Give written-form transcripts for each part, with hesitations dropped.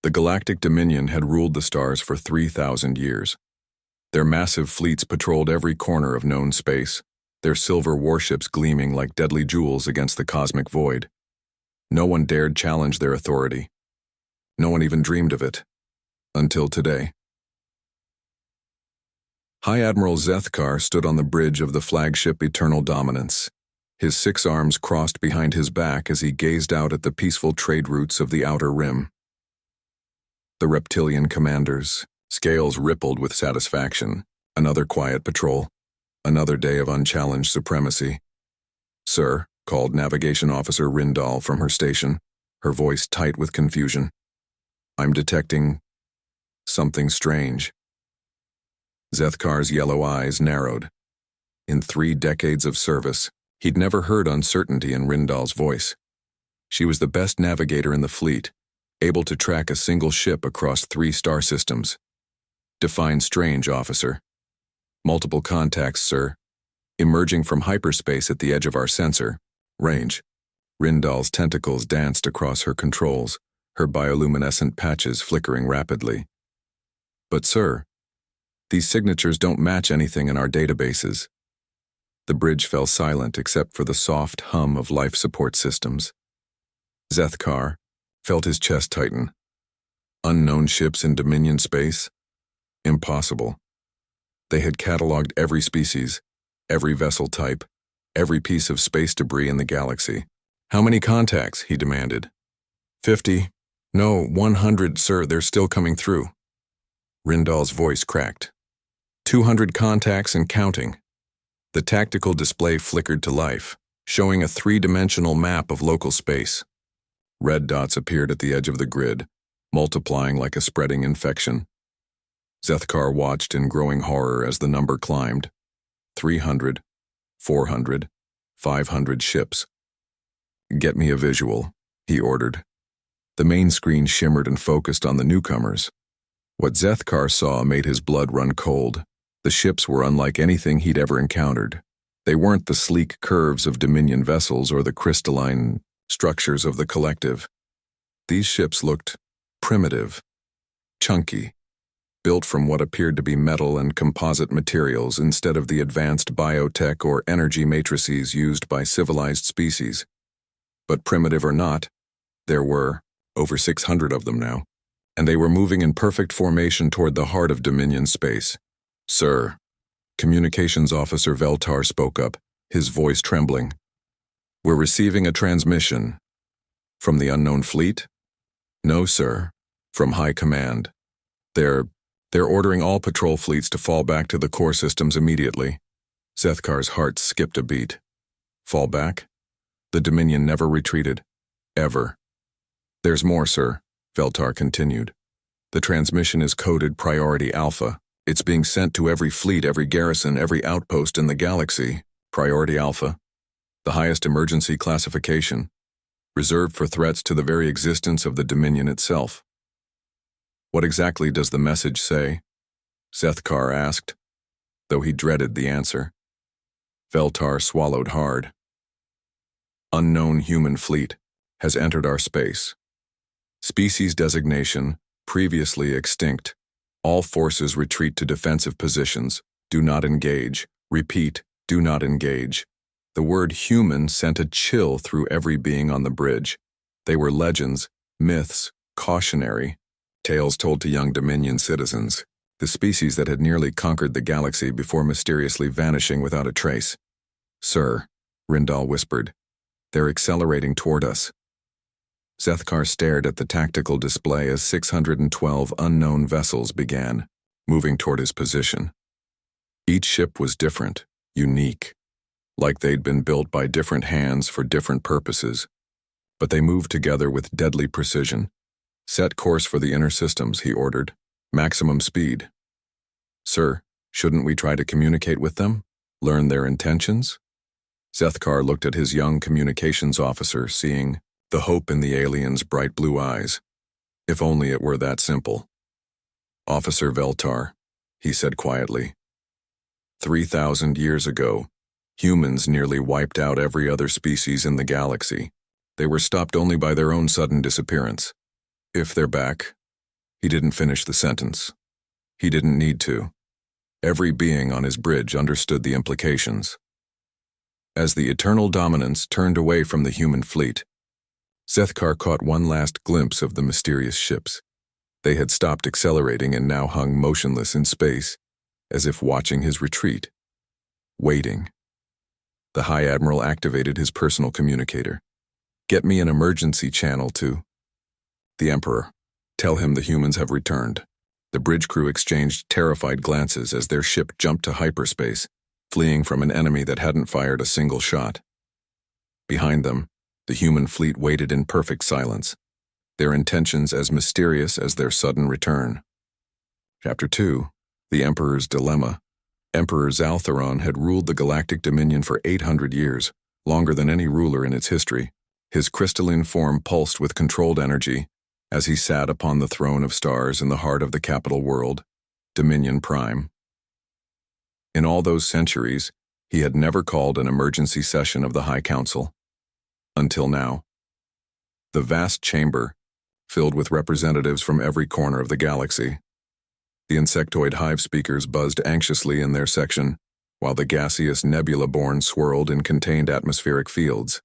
The Galactic Dominion had ruled the stars for 3,000 years. Their massive fleets patrolled every corner of known space, their silver warships gleaming like deadly jewels against the cosmic void. No one dared challenge their authority. No one even dreamed of it. Until today. High Admiral Zethkar stood on the bridge of the flagship Eternal Dominance, his 6 arms crossed behind his back as he gazed out at the peaceful trade routes of the Outer Rim. The reptilian commanders, scales rippled with satisfaction. Another quiet patrol. Another day of unchallenged supremacy. "Sir," called Navigation Officer Rindal from her station, her voice tight with confusion. "I'm detecting something strange." Zethkar's yellow eyes narrowed. In 3 decades of service, he'd never heard uncertainty in Rindal's voice. She was the best navigator in the fleet, able to track a single ship across 3 star systems. "Define strange, officer." "Multiple contacts, sir. Emerging from hyperspace at the edge of our sensor. Range." Rindal's tentacles danced across her controls, her bioluminescent patches flickering rapidly. "But sir, these signatures don't match anything in our databases." The bridge fell silent except for the soft hum of life support systems. Zethkar felt his chest tighten. Unknown ships in Dominion space? Impossible. They had cataloged every species, every vessel type, every piece of space debris in the galaxy. "How many contacts?" he demanded. 50. "No, 100, sir, they're still coming through." Rindal's voice cracked. 200 contacts and counting." The tactical display flickered to life, showing a 3-dimensional map of local space. Red dots appeared at the edge of the grid, multiplying like a spreading infection. Zethkar watched in growing horror as the number climbed. 300, 400, 500 ships. "Get me a visual," he ordered. The main screen shimmered and focused on the newcomers. What Zethkar saw made his blood run cold. The ships were unlike anything he'd ever encountered. They weren't the sleek curves of Dominion vessels or the crystalline structures of the Collective. These ships looked primitive, chunky, built from what appeared to be metal and composite materials instead of the advanced biotech or energy matrices used by civilized species. But primitive or not, there were over 600 of them now, and they were moving in perfect formation toward the heart of Dominion space. "Sir," Communications Officer Veltar spoke up, his voice trembling. "We're receiving a transmission." "From the unknown fleet?" "No, sir. From High Command. They're ordering all patrol fleets to fall back to the core systems immediately." Zethkar's heart skipped a beat. Fall back? The Dominion never retreated. Ever. "There's more, sir," Veltar continued. "The transmission is coded Priority Alpha. It's being sent to every fleet, every garrison, every outpost in the galaxy. Priority Alpha. The highest emergency classification. Reserved for threats to the very existence of the Dominion itself." "What exactly does the message say?" Zethkar asked, though he dreaded the answer. Veltar swallowed hard. "Unknown human fleet has entered our space. Species designation, previously extinct. All forces retreat to defensive positions. Do not engage. Repeat, do not engage." The word human sent a chill through every being on the bridge. They were legends, myths, cautionary, tales told to young Dominion citizens, the species that had nearly conquered the galaxy before mysteriously vanishing without a trace. "Sir," Rindal whispered, "they're accelerating toward us." Zethkar stared at the tactical display as 612 unknown vessels began, moving toward his position. Each ship was different, unique, like they'd been built by different hands for different purposes. But they moved together with deadly precision. "Set course for the inner systems," he ordered. "Maximum speed." "Sir, shouldn't we try to communicate with them? Learn their intentions?" Zethkar looked at his young communications officer, seeing the hope in the alien's bright blue eyes. If only it were that simple. "Officer Veltar," he said quietly. 3,000 years ago, humans nearly wiped out every other species in the galaxy. They were stopped only by their own sudden disappearance. If they're back, He didn't finish the sentence. He didn't need to. Every being on his bridge understood the implications. As the Eternal Dominance turned away from the human fleet, Zethkar caught one last glimpse of the mysterious ships. They had stopped accelerating and now hung motionless in space, as if watching his retreat. Waiting. The High Admiral activated his personal communicator. "Get me an emergency channel to the Emperor. Tell him the humans have returned." The bridge crew exchanged terrified glances as their ship jumped to hyperspace, fleeing from an enemy that hadn't fired a single shot. Behind them, the human fleet waited in perfect silence, their intentions as mysterious as their sudden return. Chapter 2. The Emperor's Dilemma. Emperor Zaltharon had ruled the Galactic Dominion for 800 years, longer than any ruler in its history. His crystalline form pulsed with controlled energy as he sat upon the throne of stars in the heart of the capital world, Dominion Prime. In all those centuries, he had never called an emergency session of the High Council. Until now. The vast chamber, filled with representatives from every corner of the galaxy. The insectoid hive speakers buzzed anxiously in their section, while the gaseous nebula-born swirled in contained atmospheric fields.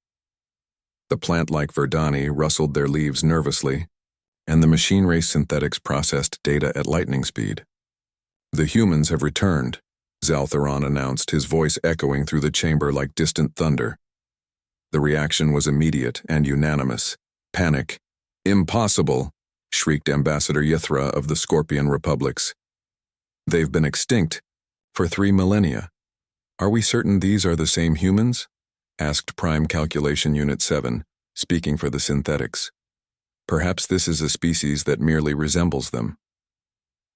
The plant-like Verdani rustled their leaves nervously, and the machine-race synthetics processed data at lightning speed. "The humans have returned," Zaltharon announced, his voice echoing through the chamber like distant thunder. The reaction was immediate and unanimous. Panic. "Impossible!" shrieked Ambassador Yithra of the Scorpion Republics. "They've been extinct for 3 millennia. Are we certain these are the same humans?" asked Prime Calculation Unit 7, speaking for the synthetics. "Perhaps this is a species that merely resembles them."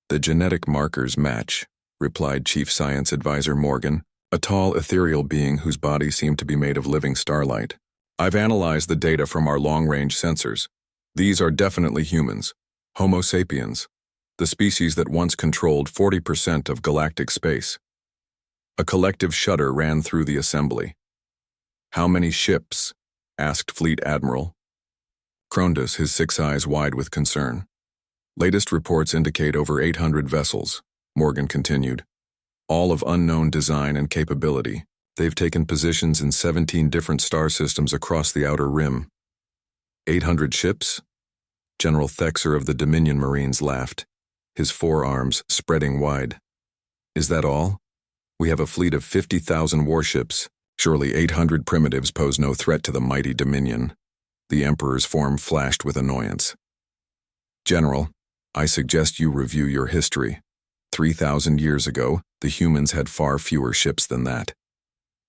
"The genetic markers match," replied Chief Science Advisor Morgan, a tall ethereal being whose body seemed to be made of living starlight. "I've analyzed the data from our long-range sensors. These are definitely humans, Homo sapiens, the species that once controlled 40% of galactic space." A collective shudder ran through the assembly. "How many ships?" asked Fleet Admiral Krondas, his 6 eyes wide with concern. "Latest reports indicate over 800 vessels," Morgan continued. "All of unknown design and capability. They've taken positions in 17 different star systems across the outer rim." 800 ships? General Thexer of the Dominion Marines laughed, his forearms spreading wide. "Is that all? We have a fleet of 50,000 warships. Surely 800 primitives pose no threat to the mighty Dominion." The Emperor's form flashed with annoyance. "General, I suggest you review your history. 3,000 years ago, the humans had far fewer ships than that.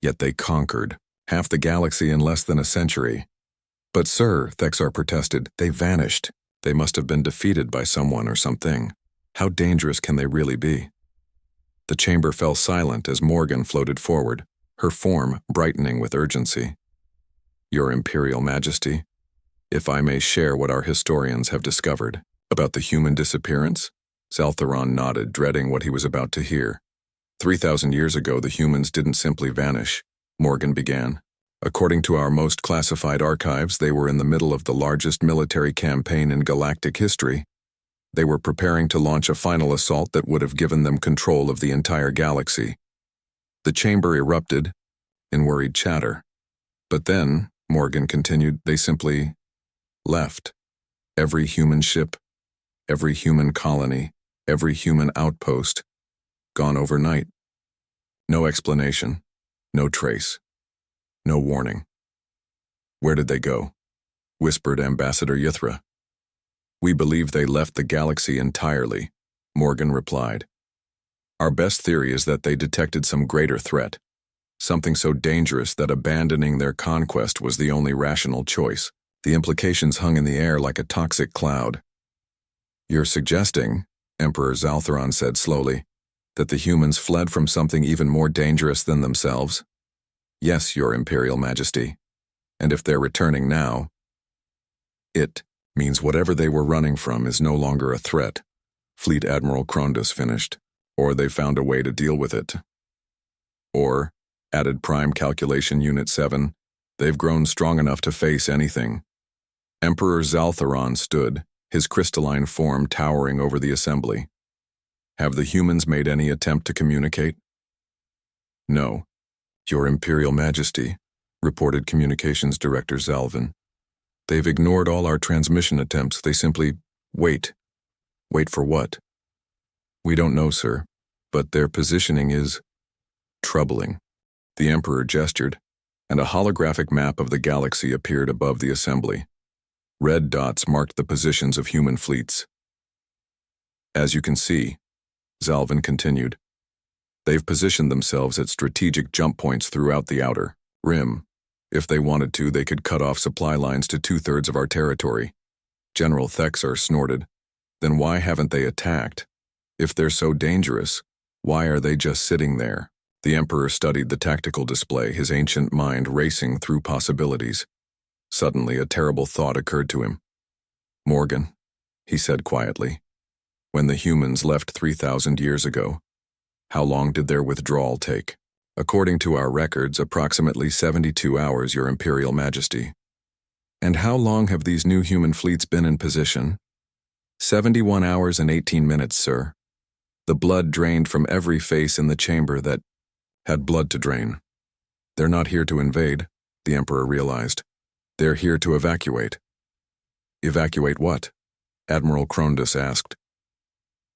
Yet they conquered half the galaxy in less than a century." "But sir," Thexar protested, "they vanished. They must have been defeated by someone or something. How dangerous can they really be?" The chamber fell silent as Morgan floated forward, her form brightening with urgency. "Your Imperial Majesty, if I may share what our historians have discovered about the human disappearance?" Zaltharon nodded, dreading what he was about to hear. 3,000 years ago, the humans didn't simply vanish," Morgan began. "According to our most classified archives, they were in the middle of the largest military campaign in galactic history. They were preparing to launch a final assault that would have given them control of the entire galaxy." The chamber erupted in worried chatter. "But then," Morgan continued, "they simply left. Every human ship, every human colony, every human outpost, gone overnight. No explanation, no trace, no warning." "Where did they go?" whispered Ambassador Yithra. "We believe they left the galaxy entirely," Morgan replied. "Our best theory is that they detected some greater threat, something so dangerous that abandoning their conquest was the only rational choice." The implications hung in the air like a toxic cloud. "You're suggesting," Emperor Zaltharon said slowly, "that the humans fled from something even more dangerous than themselves?" "Yes, Your Imperial Majesty. And if they're returning now, it means whatever they were running from is no longer a threat," Fleet Admiral Krondas finished. "Or they found a way to deal with it. Or," added Prime Calculation Unit 7, "they've grown strong enough to face anything." Emperor Zaltharon stood, his crystalline form towering over the assembly. Have the humans made any attempt to communicate? No. Your Imperial Majesty, reported Communications Director Zalvin. They've ignored all our transmission attempts. They simply wait. Wait for what? We don't know, sir, but their positioning is troubling. The Emperor gestured, and a holographic map of the galaxy appeared above the assembly. Red dots marked the positions of human fleets. As you can see, Zalvin continued, they've positioned themselves at strategic jump points throughout the outer rim. If they wanted to, they could cut off supply lines to 2/3 of our territory. General Thexar snorted. Then why haven't they attacked? If they're so dangerous, why are they just sitting there? The Emperor studied the tactical display, his ancient mind racing through possibilities. Suddenly, a terrible thought occurred to him. Morgan, he said quietly, when the humans left 3,000 years ago, how long did their withdrawal take? According to our records, approximately 72 hours, Your Imperial Majesty. And how long have these new human fleets been in position? 71 hours and 18 minutes, sir. The blood drained from every face in the chamber that had blood to drain. They're not here to invade, the Emperor realized. They're here to evacuate. Evacuate what? Admiral Krondas asked.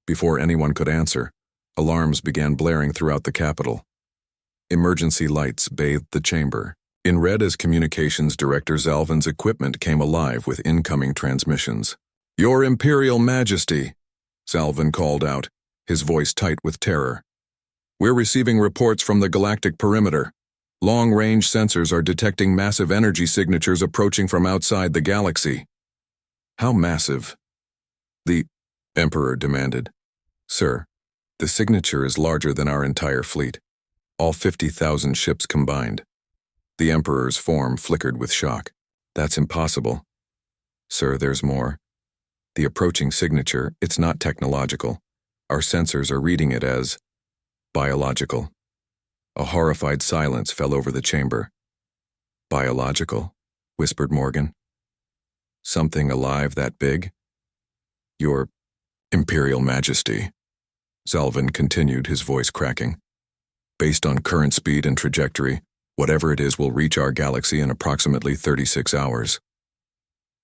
Before anyone could answer, alarms began blaring throughout the capital. Emergency lights bathed the chamber. In red as Communications Director Zalvin's equipment came alive with incoming transmissions. Your Imperial Majesty, Zalvin called out, his voice tight with terror. We're receiving reports from the galactic perimeter. Long-range sensors are detecting massive energy signatures approaching from outside the galaxy. How massive? The Emperor demanded. Sir, the signature is larger than our entire fleet. All 50,000 ships combined. The Emperor's form flickered with shock. That's impossible. Sir, there's more. The approaching signature, it's not technological. Our sensors are reading it as biological. A horrified silence fell over the chamber. Biological, whispered Morgan. Something alive that big? Your Imperial Majesty, Zalvin continued, his voice cracking. Based on current speed and trajectory, whatever it is will reach our galaxy in approximately 36 hours.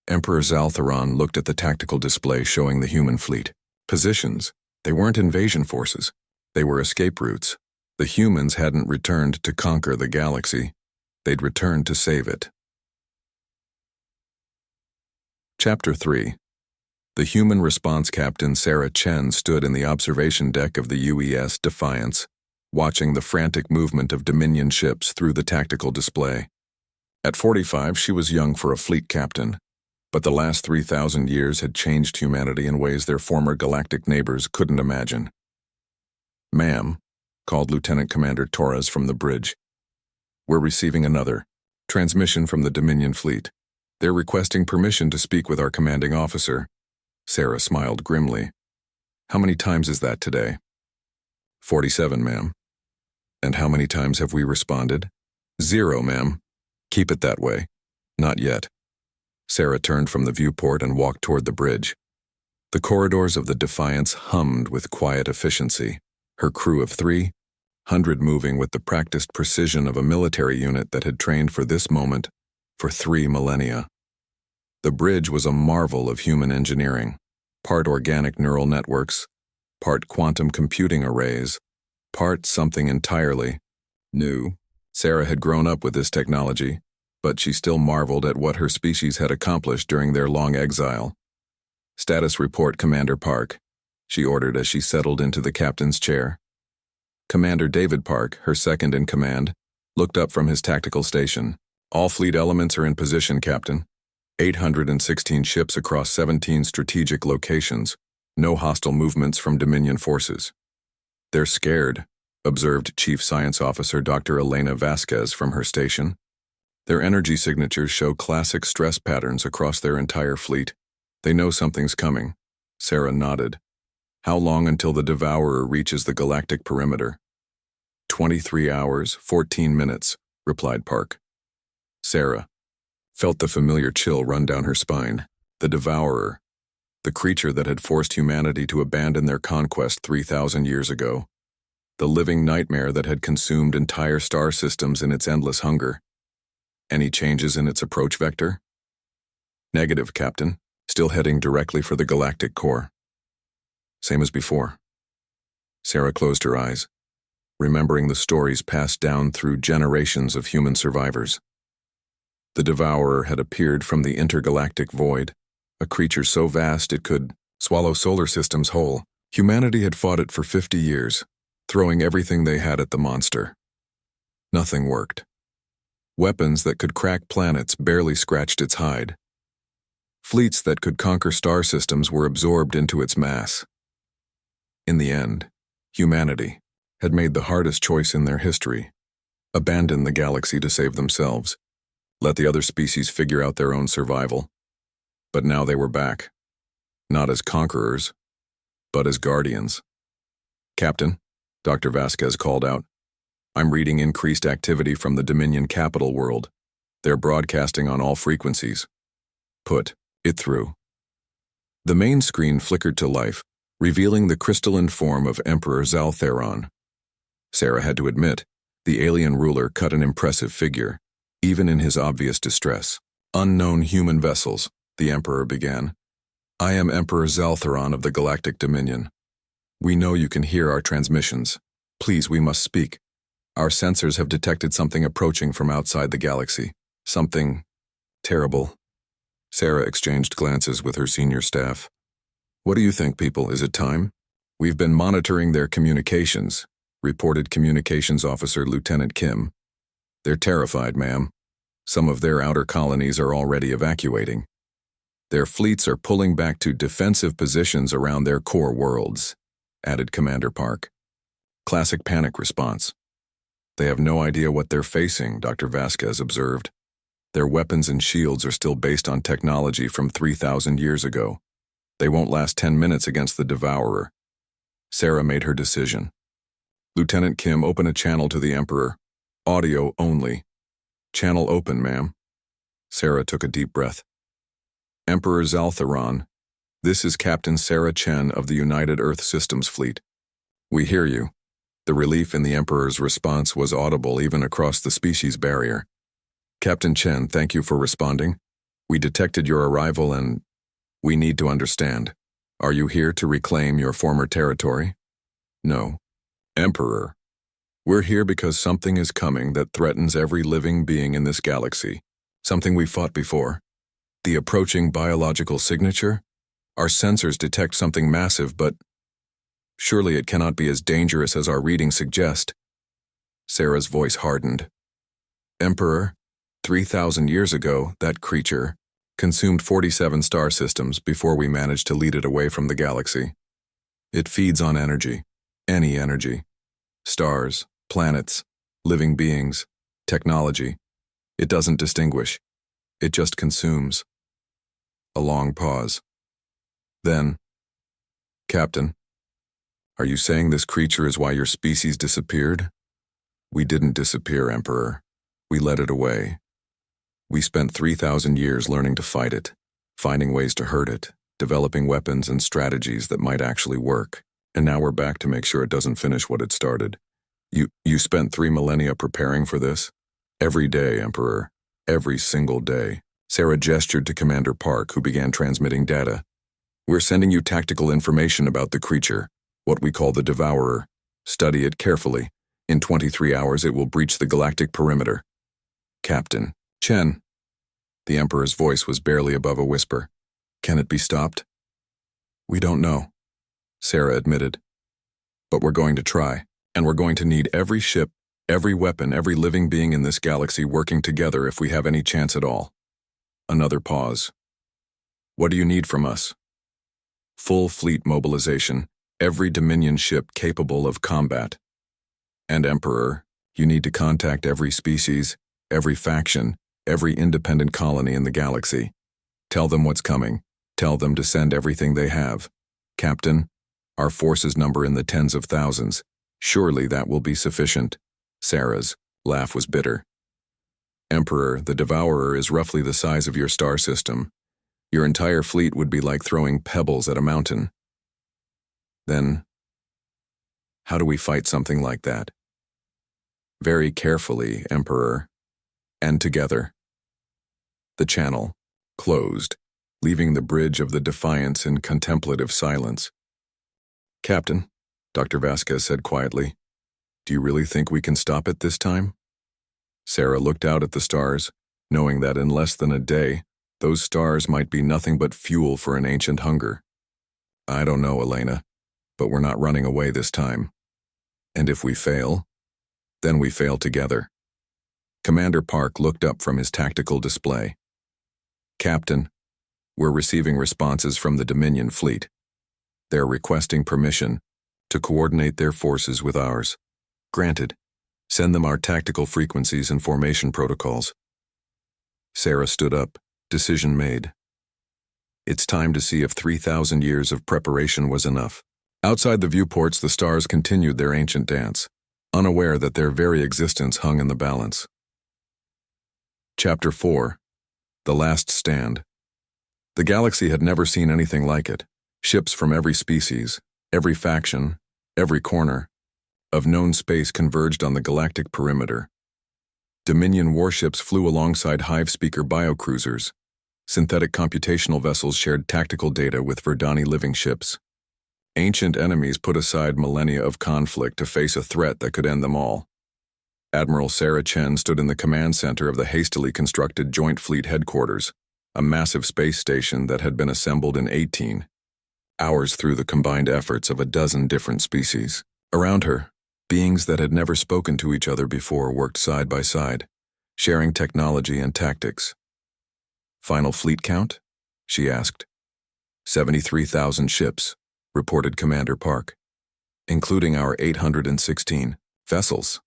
Emperor Zaltharon looked at the tactical display showing the human fleet. Positions. They weren't invasion forces. They were escape routes. The humans hadn't returned to conquer the galaxy. They'd returned to save it. Chapter 3. The human response captain Sarah Chen stood in the observation deck of the UES Defiance, watching the frantic movement of Dominion ships through the tactical display. At 45, she was young for a fleet captain, but the last 3,000 years had changed humanity in ways their former galactic neighbors couldn't imagine. Ma'am, called Lieutenant Commander Torres from the bridge. We're receiving another transmission from the Dominion fleet. They're requesting permission to speak with our commanding officer. Sarah smiled grimly. How many times is that today? 47, ma'am. And how many times have we responded? 0, ma'am. Keep it that way. Not yet. Sarah turned from the viewport and walked toward the bridge. The corridors of the Defiance hummed with quiet efficiency, her crew of 300 moving with the practiced precision of a military unit that had trained for this moment for 3 millennia. The bridge was a marvel of human engineering, part organic neural networks, part quantum computing arrays, part something entirely new. Sarah had grown up with this technology, but she still marveled at what her species had accomplished during their long exile. Status report, Commander Park, she ordered as she settled into the captain's chair. Commander David Park, her second in command, looked up from his tactical station. All fleet elements are in position, Captain. 816 ships across 17 strategic locations. No hostile movements from Dominion forces. They're scared, observed Chief Science Officer Dr. Elena Vasquez from her station. Their energy signatures show classic stress patterns across their entire fleet. They know something's coming. Sarah nodded. How long until the Devourer reaches the galactic perimeter? 23 hours, 14 minutes, replied Park. Sarah felt the familiar chill run down her spine. The Devourer. The creature that had forced humanity to abandon their conquest 3,000 years ago. The living nightmare that had consumed entire star systems in its endless hunger. Any changes in its approach vector? Negative, Captain. Still heading directly for the galactic core. Same as before. Sarah closed her eyes, remembering the stories passed down through generations of human survivors. The Devourer had appeared from the intergalactic void, a creature so vast it could swallow solar systems whole. Humanity had fought it for 50 years, throwing everything they had at the monster. Nothing worked. Weapons that could crack planets barely scratched its hide. Fleets that could conquer star systems were absorbed into its mass. In the end, humanity had made the hardest choice in their history: abandon the galaxy to save themselves, let the other species figure out their own survival. But now they were back, not as conquerors, but as guardians. Captain, Dr. Vasquez called out, I'm reading increased activity from the Dominion capital world. They're broadcasting on all frequencies. Put it through. The main screen flickered to life, revealing the crystalline form of Emperor Zaltheron. Sarah had to admit, the alien ruler cut an impressive figure, even in his obvious distress. Unknown human vessels, the Emperor began. I am Emperor Zaltheron of the Galactic Dominion. We know you can hear our transmissions. Please, we must speak. Our sensors have detected something approaching from outside the galaxy. Something terrible. Sarah exchanged glances with her senior staff. What do you think, people? Is it time? We've been monitoring their communications, reported Communications Officer Lieutenant Kim. They're terrified, ma'am. Some of their outer colonies are already evacuating. Their fleets are pulling back to defensive positions around their core worlds, added Commander Park. Classic panic response. They have no idea what they're facing, Dr. Vasquez observed. Their weapons and shields are still based on technology from 3,000 years ago. They won't last 10 minutes against the Devourer. Sarah made her decision. Lieutenant Kim, open a channel to the Emperor. Audio only. Channel open, ma'am. Sarah took a deep breath. Emperor Zaltheron, this is Captain Sarah Chen of the United Earth Systems Fleet. We hear you. The relief in the Emperor's response was audible even across the species barrier. Captain Chen, thank you for responding. We detected your arrival and we need to understand. Are you here to reclaim your former territory? No. Emperor, we're here because something is coming that threatens every living being in this galaxy. Something we fought before. The approaching biological signature? Our sensors detect something massive, but surely it cannot be as dangerous as our readings suggest. Sarah's voice hardened. Emperor, 3,000 years ago, that creature consumed 47 star systems before we managed to lead it away from the galaxy. It feeds on energy, any energy. Stars, planets, living beings, technology. It doesn't distinguish. It just consumes. A long pause. Then, Captain, are you saying this creature is why your species disappeared? We didn't disappear, Emperor. We led it away. We spent 3,000 years learning to fight it, finding ways to hurt it, developing weapons and strategies that might actually work. And now we're back to make sure it doesn't finish what it started. You spent 3 millennia preparing for this? Every day, Emperor. Every single day. Sarah gestured to Commander Park, who began transmitting data. We're sending you tactical information about the creature, what we call the Devourer. Study it carefully. In 23 hours, it will breach the galactic perimeter. Captain Chen. The Emperor's voice was barely above a whisper. Can it be stopped? We don't know, Sarah admitted. But we're going to try, and we're going to need every ship, every weapon, every living being in this galaxy working together if we have any chance at all. Another pause. What do you need from us? Full fleet mobilization, every Dominion ship capable of combat. And Emperor, you need to contact every species, every faction, every independent colony in the galaxy. Tell them what's coming. Tell them to send everything they have. Captain, our forces number in the tens of thousands. Surely that will be sufficient. Sarah's laugh was bitter. Emperor, the Devourer is roughly the size of your star system. Your entire fleet would be like throwing pebbles at a mountain. Then, how do we fight something like that? Very carefully, Emperor, and together. The channel closed, leaving the bridge of the Defiance in contemplative silence. Captain, Dr. Vasquez said quietly, do you really think we can stop it this time? Sarah looked out at the stars, knowing that in less than a day, those stars might be nothing but fuel for an ancient hunger. I don't know, Elena, but we're not running away this time. And if we fail, then we fail together. Commander Park looked up from his tactical display. Captain, we're receiving responses from the Dominion fleet. They're requesting permission to coordinate their forces with ours. Granted. Send them our tactical frequencies and formation protocols. Sarah stood up, decision made. It's time to see if 3,000 years of preparation was enough. Outside the viewports, the stars continued their ancient dance, unaware that their very existence hung in the balance. Chapter 4. The Last Stand. The galaxy had never seen anything like it. Ships from every species, every faction, every corner of known space converged on the galactic perimeter. Dominion warships flew alongside hive-speaker biocruisers. Synthetic computational vessels shared tactical data with Verdani living ships. Ancient enemies put aside millennia of conflict to face a threat that could end them all. Admiral Sarah Chen stood in the command center of the hastily constructed Joint Fleet Headquarters, a massive space station that had been assembled in 18 hours through the combined efforts of a dozen different species. Around her, beings that had never spoken to each other before worked side by side, sharing technology and tactics. Final fleet count? She asked. 73,000 ships, reported Commander Park, including our 816 vessels.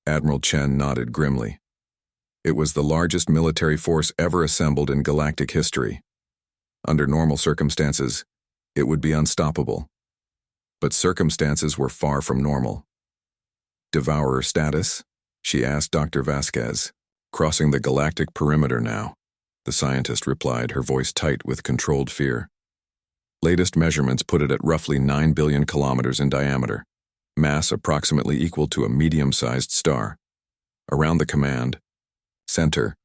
Admiral Chen nodded grimly. It was the largest military force ever assembled in galactic history. Under normal circumstances, it would be unstoppable. But circumstances were far from normal. Devourer status? She asked Dr. Vasquez. Crossing the galactic perimeter now, the scientist replied, her voice tight with controlled fear. Latest measurements put it at roughly 9 billion kilometers in diameter, mass approximately equal to a medium-sized star. Around the command center,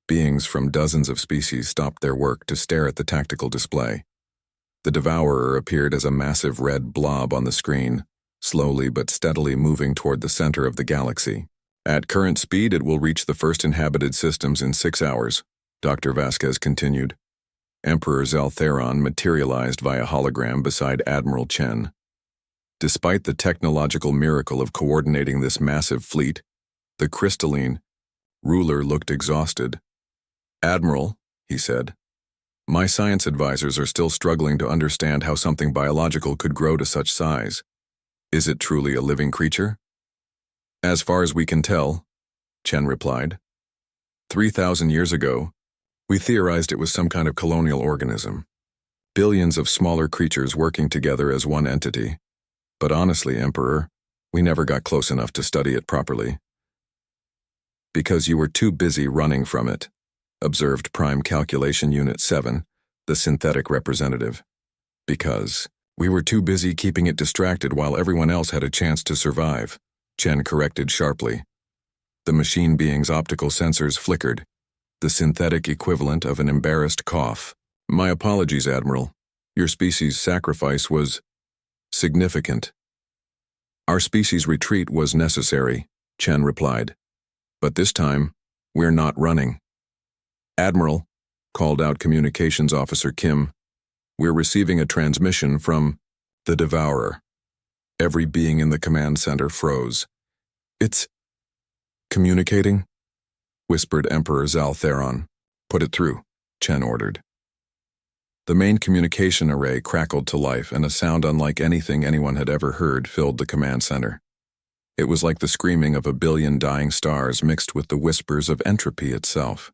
beings from dozens of species stopped their work to stare at the tactical display. The Devourer appeared as a massive red blob on the screen, slowly but steadily moving toward the center of the galaxy. At current speed, it will reach the first inhabited systems in 6 hours, Dr. Vasquez continued. Emperor Zaltheron materialized via hologram beside Admiral Chen. Despite the technological miracle of coordinating this massive fleet, the crystalline ruler looked exhausted. Admiral, he said, my science advisors are still struggling to understand how something biological could grow to such size. Is it truly a living creature? As far as we can tell, Chen replied. 3,000 years ago, we theorized it was some kind of colonial organism. Billions of smaller creatures working together as one entity. But honestly, Emperor, we never got close enough to study it properly. Because you were too busy running from it, observed Prime Calculation Unit 7, the synthetic representative. Because we were too busy keeping it distracted while everyone else had a chance to survive, Chen corrected sharply. The machine being's optical sensors flickered, the synthetic equivalent of an embarrassed cough. My apologies, Admiral. Your species' sacrifice was significant. Our species' retreat was necessary, Chen replied. But this time, we're not running. Admiral, called out Communications Officer Kim, we're receiving a transmission from the Devourer. Every being in the command center froze. It's communicating? Whispered Emperor Zaltheron. Put it through, Chen ordered. The main communication array crackled to life, and a sound unlike anything anyone had ever heard filled the command center. It was like the screaming of a billion dying stars mixed with the whispers of entropy itself.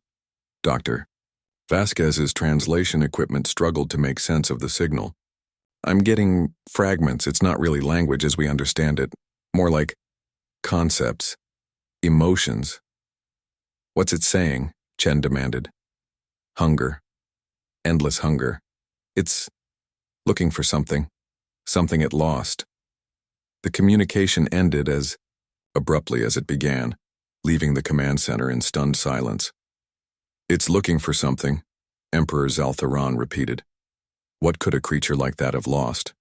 Dr. Vasquez's translation equipment struggled to make sense of the signal. I'm getting fragments. It's not really language as we understand it. More like concepts, emotions. What's it saying? Chen demanded. Hunger. endless hunger. It's looking for something it lost. The communication ended as abruptly as it began, leaving the command center in stunned silence. It's looking for something, Emperor Zaltharan repeated. What could a creature like that have lost?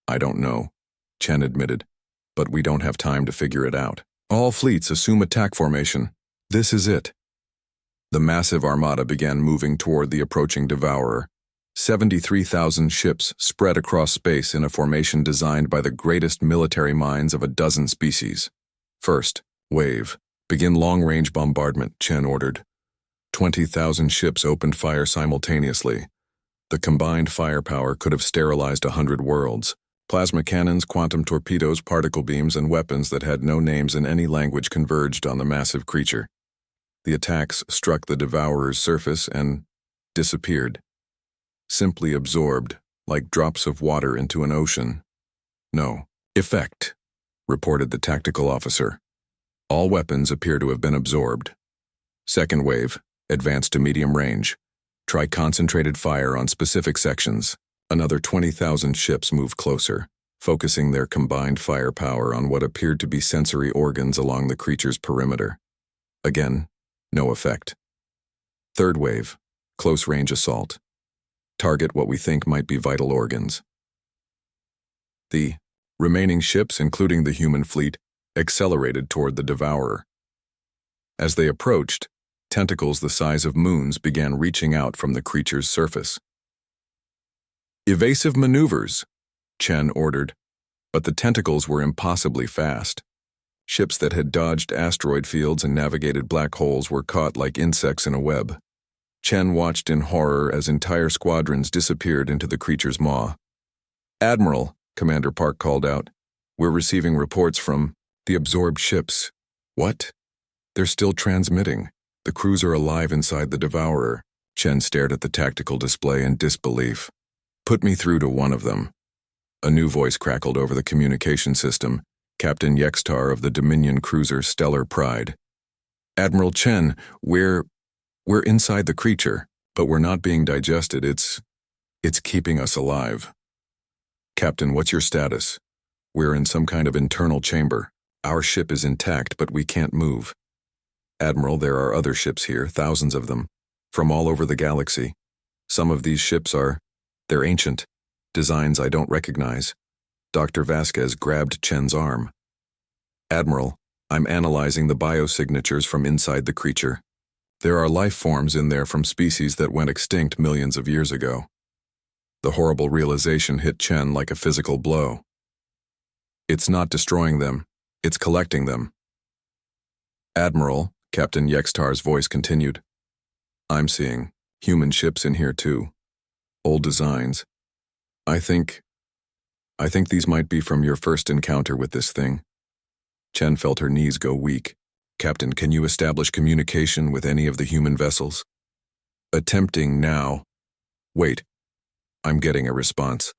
I don't know, Chen admitted, but we don't have time to figure it out. All fleets assume attack formation. This is it. The massive armada began moving toward the approaching devourer. 73,000 ships spread across space in a formation designed by the greatest military minds of a dozen species. First, wave. Begin long-range bombardment, Chen ordered. 20,000 ships opened fire simultaneously. The combined firepower could have sterilized 100 worlds. Plasma cannons, quantum torpedoes, particle beams, and weapons that had no names in any language converged on the massive creature. The attacks struck the devourer's surface and disappeared. Simply absorbed, like drops of water into an ocean. No effect, reported the tactical officer. All weapons appear to have been absorbed. Second wave, advanced to medium range. Try concentrated fire on specific sections. Another 20,000 ships moved closer, focusing their combined firepower on what appeared to be sensory organs along the creature's perimeter. Again, no effect. Third wave, close-range assault. Target what we think might be vital organs. The remaining ships, including the human fleet, accelerated toward the devourer. As they approached, tentacles the size of moons began reaching out from the creature's surface. Evasive maneuvers, Chen ordered, but the tentacles were impossibly fast. Ships that had dodged asteroid fields and navigated black holes were caught like insects in a web. Chen watched in horror as entire squadrons disappeared into the creature's maw. Admiral, Commander Park called out, we're receiving reports from the absorbed ships. What? They're still transmitting. The crews are alive inside the devourer. Chen stared at the tactical display in disbelief. Put me through to one of them. A new voice crackled over the communication system, Captain Yextar of the Dominion cruiser Stellar Pride. Admiral Chen, we're inside the creature, but we're not being digested. It's keeping us alive. Captain, what's your status? We're in some kind of internal chamber. Our ship is intact, but we can't move. Admiral, there are other ships here, thousands of them, from all over the galaxy. Some of these ships they're ancient, designs I don't recognize. Dr. Vasquez grabbed Chen's arm. Admiral, I'm analyzing the biosignatures from inside the creature. There are life forms in there from species that went extinct millions of years ago. The horrible realization hit Chen like a physical blow. It's not destroying them, it's collecting them. Admiral, Captain Yextar's voice continued. I'm seeing human ships in here too. Old designs. I think these might be from your first encounter with this thing. Chen felt her knees go weak. Captain, can you establish communication with any of the human vessels? Attempting now. Wait. I'm getting a response.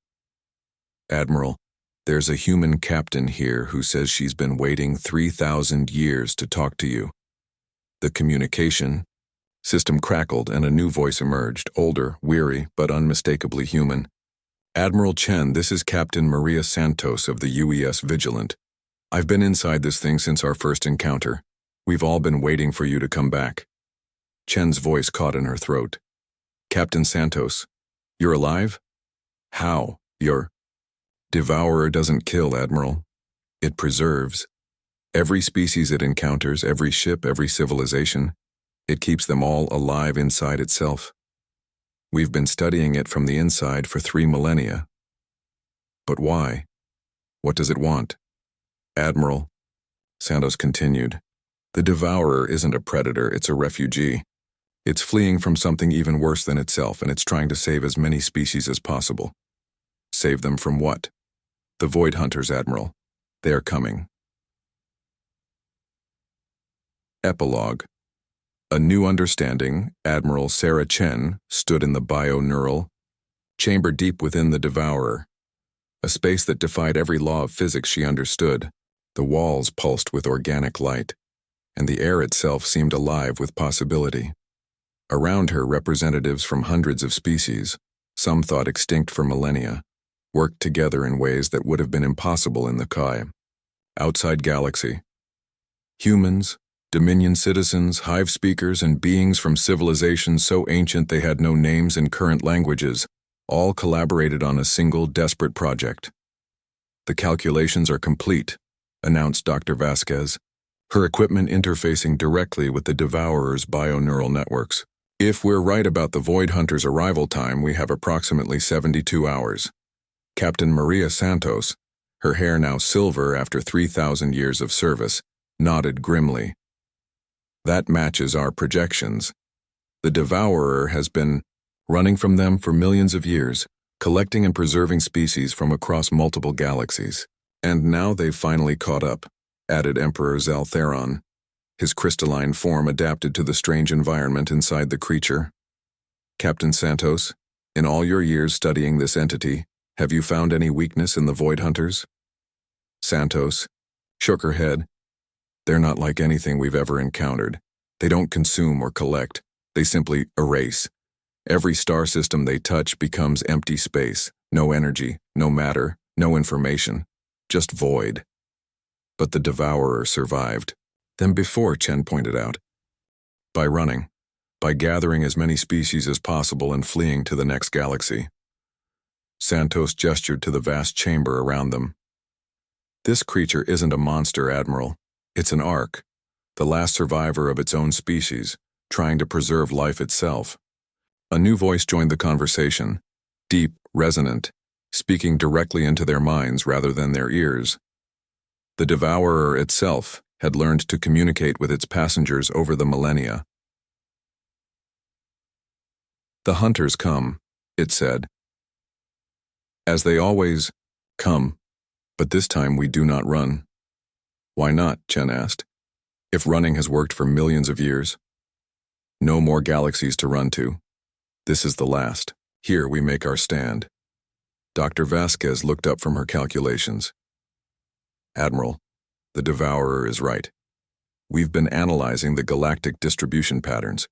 Admiral, there's a human captain here who says she's been waiting 3,000 years to talk to you. The communication system crackled and a new voice emerged, older, weary, but unmistakably human. Admiral Chen, this is Captain Maria Santos of the UES Vigilant. I've been inside this thing since our first encounter. We've all been waiting for you to come back. Chen's voice caught in her throat. Captain Santos, you're alive? How? Your devourer doesn't kill, Admiral. It preserves. Every species it encounters, every ship, every civilization, it keeps them all alive inside itself. We've been studying it from the inside for 3 millennia. But why? What does it want? Admiral, Santos continued, the devourer isn't a predator, it's a refugee. It's fleeing from something even worse than itself, and it's trying to save as many species as possible. Save them from what? The Void Hunters, Admiral. They are coming. Epilogue. A new understanding, Admiral Sarah Chen stood in the bio-neural chamber deep within the devourer, a space that defied every law of physics she understood. The walls pulsed with organic light, and the air itself seemed alive with possibility. Around her, representatives from hundreds of species, some thought extinct for millennia, worked together in ways that would have been impossible in the Kai. Outside galaxy, humans, Dominion citizens, hive speakers, and beings from civilizations so ancient they had no names in current languages, all collaborated on a single desperate project. "The calculations are complete," announced Dr. Vasquez, her equipment interfacing directly with the Devourer's bioneural networks. "If we're right about the Void Hunter's arrival time, we have approximately 72 hours. Captain Maria Santos, her hair now silver after 3,000 years of service, nodded grimly. "That matches our projections. The Devourer has been running from them for millions of years, collecting and preserving species from across multiple galaxies. And now they've finally caught up," added Emperor Zaltheron, his crystalline form adapted to the strange environment inside the creature. "Captain Santos, in all your years studying this entity, have you found any weakness in the Void Hunters?" Santos shook her head. "They're not like anything we've ever encountered. They don't consume or collect. They simply erase. Every star system they touch becomes empty space. No energy, no matter, no information. Just void." But the Devourer survived. Then before, Chen pointed out. By running. By gathering as many species as possible and fleeing to the next galaxy. Santos gestured to the vast chamber around them. "This creature isn't a monster, Admiral. It's an ark, the last survivor of its own species, trying to preserve life itself." A new voice joined the conversation, deep, resonant, speaking directly into their minds rather than their ears. The Devourer itself had learned to communicate with its passengers over the millennia. "The hunters come," it said. "As they always come, but this time we do not run." "Why not?" Chen asked. "If running has worked for millions of years. No more galaxies to run to. This is the last. Here we make our stand." Dr. Vasquez looked up from her calculations. "Admiral, the Devourer is right. We've been analyzing the galactic distribution patterns.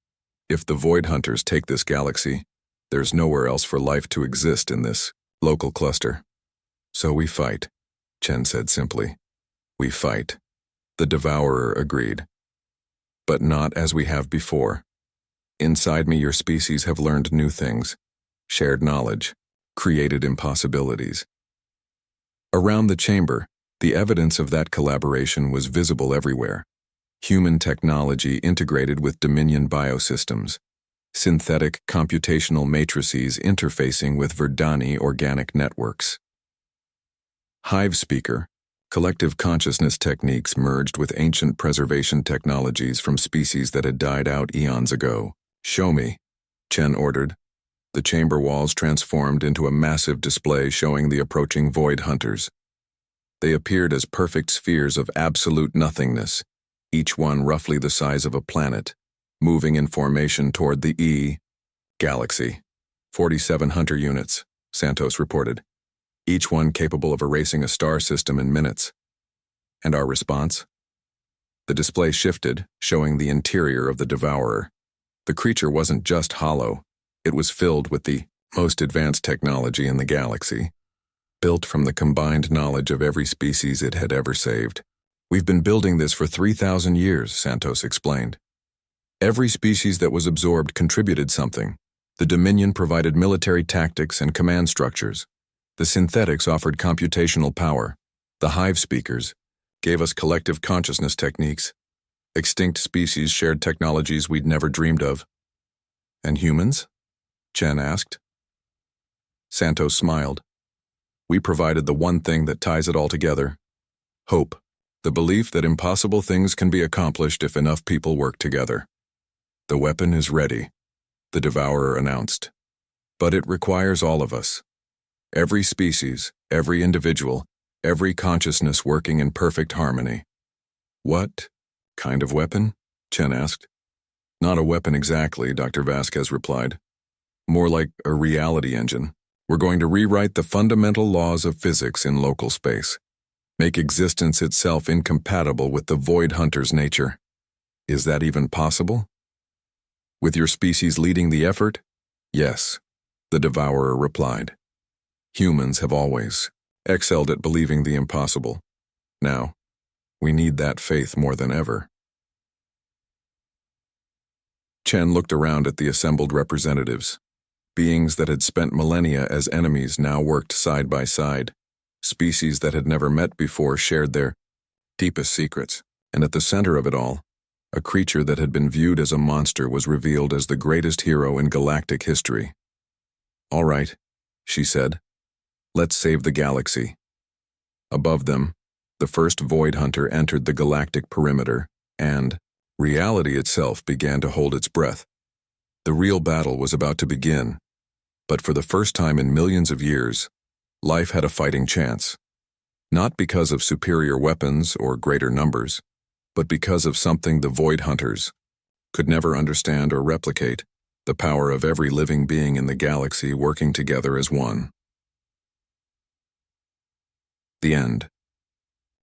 If the Void Hunters take this galaxy, there's nowhere else for life to exist in this local cluster. So we fight," Chen said simply. "We fight." The Devourer agreed. "But not as we have before. Inside me, your species have learned new things, shared knowledge, created impossibilities." Around the chamber, the evidence of that collaboration was visible everywhere. Human technology integrated with Dominion biosystems, synthetic computational matrices interfacing with Verdani organic networks. Hive speaker, collective consciousness techniques merged with ancient preservation technologies from species that had died out eons ago. "Show me," Chen ordered. The chamber walls transformed into a massive display showing the approaching Void Hunters. They appeared as perfect spheres of absolute nothingness, each one roughly the size of a planet, moving in formation toward the galaxy. 47 hunter units, Santos reported, each one capable of erasing a star system in minutes. And our response? The display shifted, showing the interior of the Devourer. The creature wasn't just hollow, it was filled with the most advanced technology in the galaxy, built from the combined knowledge of every species it had ever saved. "We've been building this for 3,000 years, Santos explained. Every species that was absorbed contributed something. The Dominion provided military tactics and command structures. The synthetics offered computational power. The hive speakers gave us collective consciousness techniques. Extinct species shared technologies we'd never dreamed of." "And humans?" Chen asked. Santos smiled. "We provided the one thing that ties it all together. Hope. The belief that impossible things can be accomplished if enough people work together. The weapon is ready," the Devourer announced. "But it requires all of us. Every species, every individual, every consciousness working in perfect harmony." "What kind of weapon?" Chen asked. "Not a weapon exactly," Dr. Vasquez replied. "More like a reality engine. We're going to rewrite the fundamental laws of physics in local space. Make existence itself incompatible with the Void Hunter's nature. Is that even possible?" With your species leading the effort? Yes, the devourer replied. Humans have always excelled at believing the impossible. Now, we need that faith more than ever. Chen looked around at the assembled representatives. Beings that had spent millennia as enemies now worked side by side. Species that had never met before shared their deepest secrets, and at the center of it all, a creature that had been viewed as a monster was revealed as the greatest hero in galactic history. All right, she said. Let's save the galaxy. Above them, the first Void Hunter entered the galactic perimeter, and reality itself began to hold its breath. The real battle was about to begin, but for the first time in millions of years, life had a fighting chance. Not because of superior weapons or greater numbers, but because of something the Void Hunters could never understand or replicate, the power of every living being in the galaxy working together as one. The end.